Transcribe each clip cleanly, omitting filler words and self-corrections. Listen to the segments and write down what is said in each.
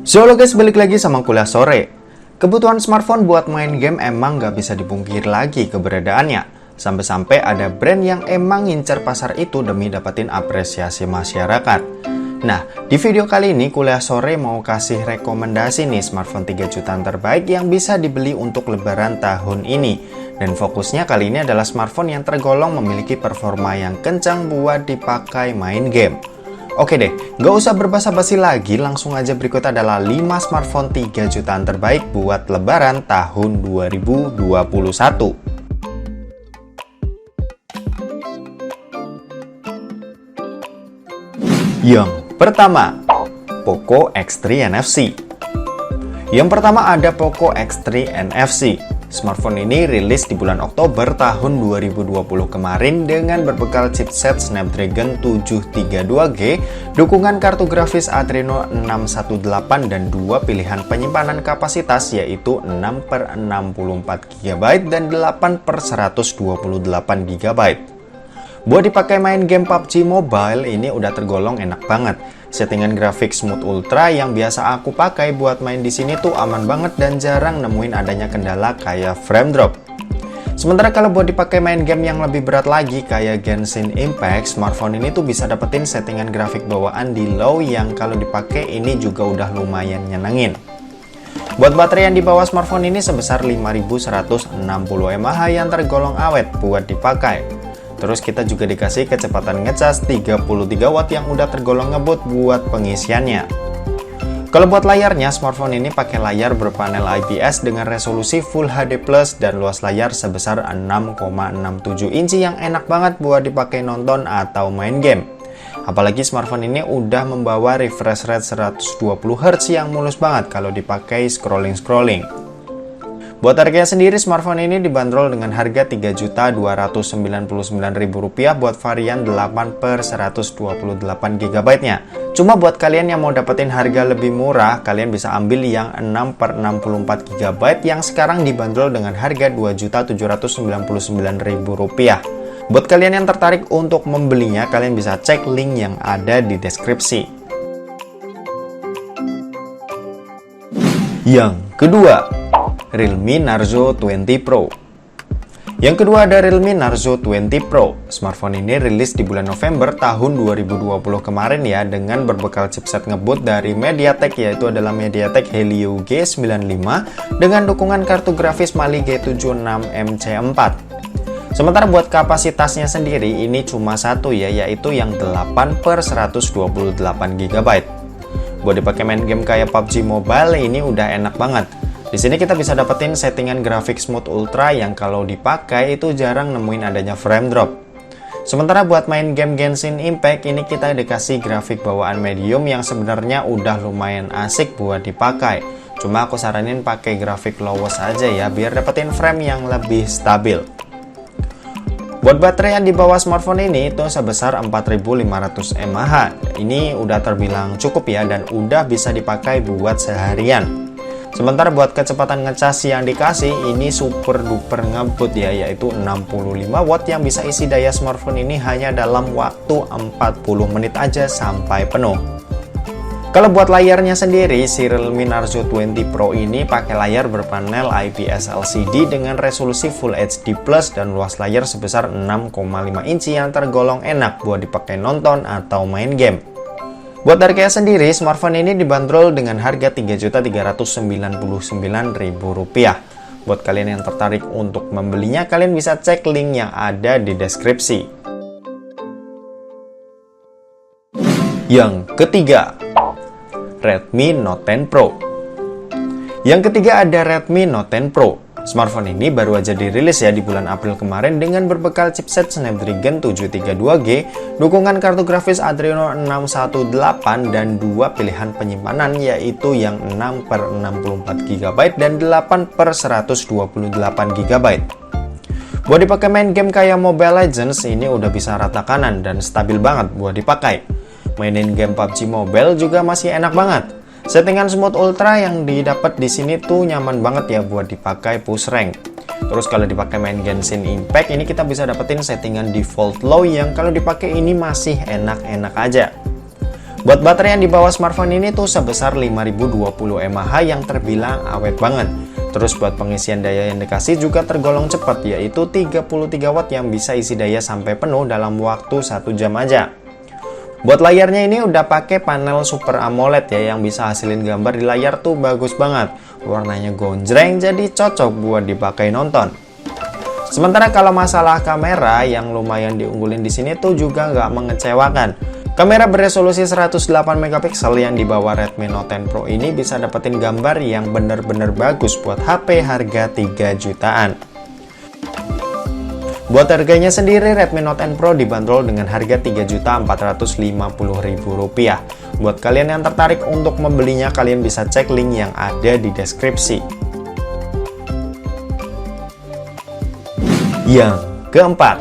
So halo guys, balik lagi sama kuliah sore. Kebutuhan smartphone buat main game emang gak bisa dipungkiri lagi keberadaannya. Sampai-sampai ada brand yang emang ngincer pasar itu demi dapetin apresiasi masyarakat. Nah, di video kali ini kuliah sore mau kasih rekomendasi nih smartphone 3 jutaan terbaik yang bisa dibeli untuk lebaran tahun ini. Dan fokusnya kali ini adalah smartphone yang tergolong memiliki performa yang kencang buat dipakai main game. Oke deh, gak usah berbasa-basi lagi, langsung aja berikut adalah 5 smartphone 3 jutaan terbaik buat lebaran tahun 2021. Yang pertama, Poco X3 NFC. Yang pertama ada Poco X3 NFC. Smartphone ini rilis di bulan Oktober tahun 2020 kemarin dengan berbekal chipset Snapdragon 732G, dukungan kartu grafis Adreno 618 dan dua pilihan penyimpanan kapasitas yaitu 6/64GB dan 8/128GB. Buat dipakai main game PUBG Mobile ini udah tergolong enak banget. Settingan grafik Smooth Ultra yang biasa aku pakai buat main di sini tuh aman banget dan jarang nemuin adanya kendala kayak frame drop. Sementara kalau buat dipakai main game yang lebih berat lagi kayak Genshin Impact, smartphone ini tuh bisa dapetin settingan grafik bawaan di low yang kalau dipakai ini juga udah lumayan nyenengin. Buat baterai yang di bawah smartphone ini sebesar 5160 mAh yang tergolong awet buat dipakai. Terus kita juga dikasih kecepatan ngecas 33 watt yang udah tergolong ngebut buat pengisiannya. Kalau buat layarnya, smartphone ini pakai layar berpanel IPS dengan resolusi Full HD Plus dan luas layar sebesar 6,67 inci yang enak banget buat dipakai nonton atau main game. Apalagi smartphone ini udah membawa refresh rate 120Hz yang mulus banget kalau dipakai scrolling-scrolling. Buat harganya sendiri, smartphone ini dibanderol dengan harga Rp3.299.000 buat varian 8/128GB-nya. Cuma buat kalian yang mau dapetin harga lebih murah, kalian bisa ambil yang 6/64GB yang sekarang dibanderol dengan harga Rp2.799.000. Buat kalian yang tertarik untuk membelinya, kalian bisa cek link yang ada di deskripsi. Yang kedua, Realme Narzo 20 Pro. Yang kedua ada Realme Narzo 20 Pro. Smartphone ini rilis di bulan November tahun 2020 kemarin ya dengan berbekal chipset ngebut dari MediaTek yaitu adalah MediaTek Helio G95 dengan dukungan kartu grafis Mali G76MC4. Sementara buat kapasitasnya sendiri ini cuma satu ya, yaitu yang 8/128GB. Buat dipakai main game kayak PUBG Mobile ini udah enak banget. Di sini kita bisa dapetin settingan grafik Smooth Ultra yang kalau dipakai itu jarang nemuin adanya frame drop. Sementara buat main game Genshin Impact ini kita dikasih grafik bawaan medium yang sebenarnya udah lumayan asik buat dipakai. Cuma aku saranin pakai grafik lowest aja ya biar dapetin frame yang lebih stabil. Buat baterai yang di bawah smartphone ini itu sebesar 4500 mAh. Ini udah terbilang cukup ya dan udah bisa dipakai buat seharian. Sementara buat kecepatan ngecas yang dikasih ini super duper ngebut ya, yaitu 65 watt yang bisa isi daya smartphone ini hanya dalam waktu 40 menit aja sampai penuh. Kalau buat layarnya sendiri, si Realme Narzo 20 Pro ini pakai layar berpanel IPS LCD dengan resolusi Full HD Plus dan luas layar sebesar 6,5 inci yang tergolong enak buat dipakai nonton atau main game. Buat harganya sendiri, smartphone ini dibanderol dengan harga Rp3.399.000. Buat kalian yang tertarik untuk membelinya, kalian bisa cek link yang ada di deskripsi. Yang ketiga, Redmi Note 10 Pro. Yang ketiga ada Redmi Note 10 Pro. Smartphone ini baru aja dirilis ya di bulan April kemarin dengan berbekal chipset Snapdragon 732G, dukungan kartu grafis Adreno 618 dan dua pilihan penyimpanan yaitu yang 6/64GB dan 8/128GB. Buat dipakai main game kayak Mobile Legends ini udah bisa rata kanan dan stabil banget buat dipakai. Mainin game PUBG Mobile juga masih enak banget. Settingan Smooth Ultra yang didapat di sini tuh nyaman banget ya buat dipakai push rank. Terus kalau dipakai main Genshin Impact ini kita bisa dapetin settingan default low yang kalau dipakai ini masih enak-enak aja. Buat baterai yang di bawah smartphone ini tuh sebesar 5020 mAh yang terbilang awet banget. Terus buat pengisian daya yang dikasih juga tergolong cepat, yaitu 33 watt yang bisa isi daya sampai penuh dalam waktu 1 jam aja. Buat layarnya ini udah pakai panel Super AMOLED ya, yang bisa hasilin gambar di layar tuh bagus banget. Warnanya gonjreng, jadi cocok buat dipakai nonton. Sementara kalau masalah kamera yang lumayan diunggulin di sini tuh juga nggak mengecewakan. Kamera beresolusi 108 megapiksel yang dibawa Redmi Note 10 Pro ini bisa dapetin gambar yang bener-bener bagus buat HP harga 3 jutaan. Buat harganya sendiri, Redmi Note 10 Pro dibanderol dengan harga Rp3.450.000. Buat kalian yang tertarik untuk membelinya, kalian bisa cek link yang ada di deskripsi. Yang keempat,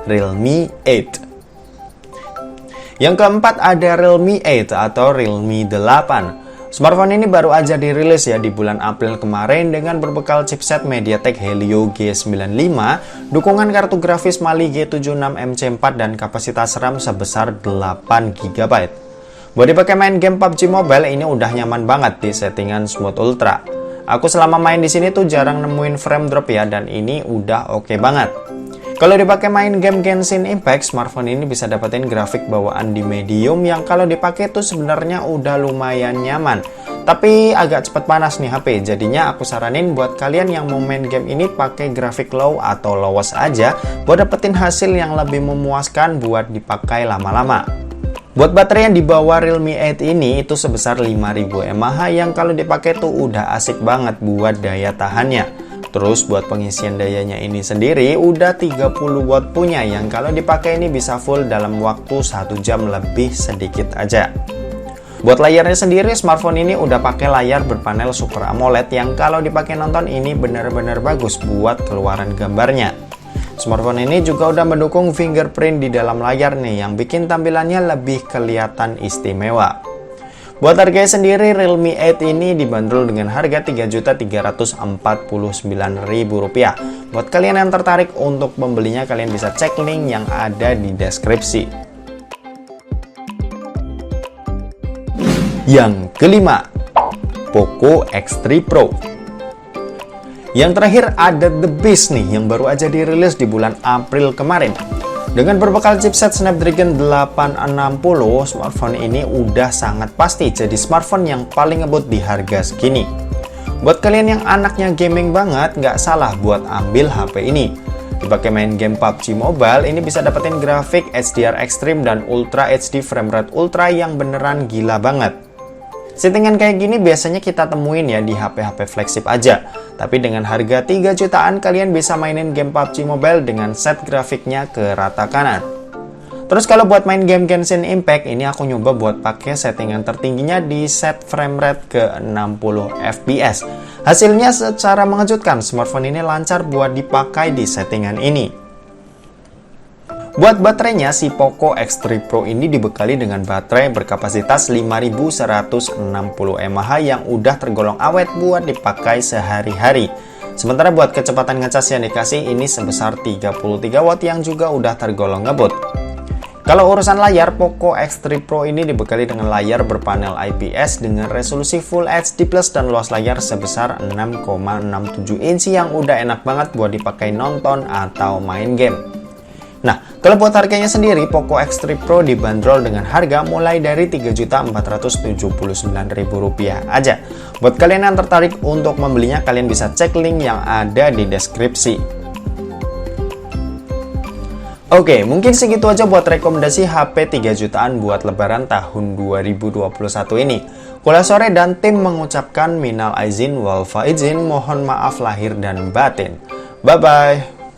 Realme 8. Yang keempat ada Realme 8 atau Realme 8. Smartphone ini baru aja dirilis ya di bulan April kemarin dengan berbekal chipset MediaTek Helio G95, dukungan kartu grafis Mali G76 MC4 dan kapasitas RAM sebesar 8 GB. Buat dipakai main game PUBG Mobile ini udah nyaman banget di settingan Smooth Ultra. Aku selama main di sini tuh jarang nemuin frame drop ya, dan ini udah oke banget. Kalau dipakai main game Genshin Impact, smartphone ini bisa dapetin grafik bawaan di medium yang kalau dipakai tuh sebenarnya udah lumayan nyaman. Tapi agak cepat panas nih HP, jadinya aku saranin buat kalian yang mau main game ini pakai grafik low atau lowest aja buat dapetin hasil yang lebih memuaskan buat dipakai lama-lama. Buat baterai yang dibawa Realme 8 ini itu sebesar 5000 mAh yang kalau dipakai tuh udah asik banget buat daya tahannya. Terus buat pengisian dayanya ini sendiri udah 30 watt punya yang kalau dipakai ini bisa full dalam waktu 1 jam lebih sedikit aja. Buat layarnya sendiri, smartphone ini udah pakai layar berpanel Super AMOLED yang kalau dipakai nonton ini bener-bener bagus buat keluaran gambarnya. Smartphone ini juga udah mendukung fingerprint di dalam layar nih yang bikin tampilannya lebih kelihatan istimewa. Buat harganya sendiri, Realme 8 ini dibanderol dengan harga Rp3.349.000. Buat kalian yang tertarik untuk membelinya, kalian bisa cek link yang ada di deskripsi. Yang kelima, Poco X3 Pro. Yang terakhir ada The Beast nih, yang baru aja dirilis di bulan April kemarin. Dengan berbekal chipset Snapdragon 860, smartphone ini udah sangat pasti jadi smartphone yang paling ngebut di harga segini. Buat kalian yang anaknya gaming banget, nggak salah buat ambil HP ini. Dipakai main game PUBG Mobile, ini bisa dapetin grafik HDR Extreme dan Ultra HD frame rate Ultra yang beneran gila banget. Settingan kayak gini biasanya kita temuin ya di HP-HP flagship aja. Tapi dengan harga 3 jutaan kalian bisa mainin game PUBG Mobile dengan set grafiknya ke rata kanan. Terus kalau buat main game Genshin Impact, ini aku nyoba buat pakai settingan tertingginya di set frame rate ke 60 fps. Hasilnya secara mengejutkan, smartphone ini lancar buat dipakai di settingan ini. Buat baterainya, si Poco X3 Pro ini dibekali dengan baterai berkapasitas 5160 mAh yang udah tergolong awet buat dipakai sehari-hari. Sementara buat kecepatan ngecas yang dikasih ini sebesar 33 watt yang juga udah tergolong ngebut. Kalau urusan layar, Poco X3 Pro ini dibekali dengan layar berpanel IPS dengan resolusi Full HD+ dan luas layar sebesar 6,67 inci yang udah enak banget buat dipakai nonton atau main game. Nah, kalau buat harganya sendiri, Poco X3 Pro dibanderol dengan harga mulai dari Rp3.479.000 aja. Buat kalian yang tertarik untuk membelinya, kalian bisa cek link yang ada di deskripsi. Oke, mungkin segitu aja buat rekomendasi HP 3 jutaan buat lebaran tahun 2021 ini. Kuliah Sore dan tim mengucapkan minal aizin wal faizin, mohon maaf lahir dan batin. Bye-bye.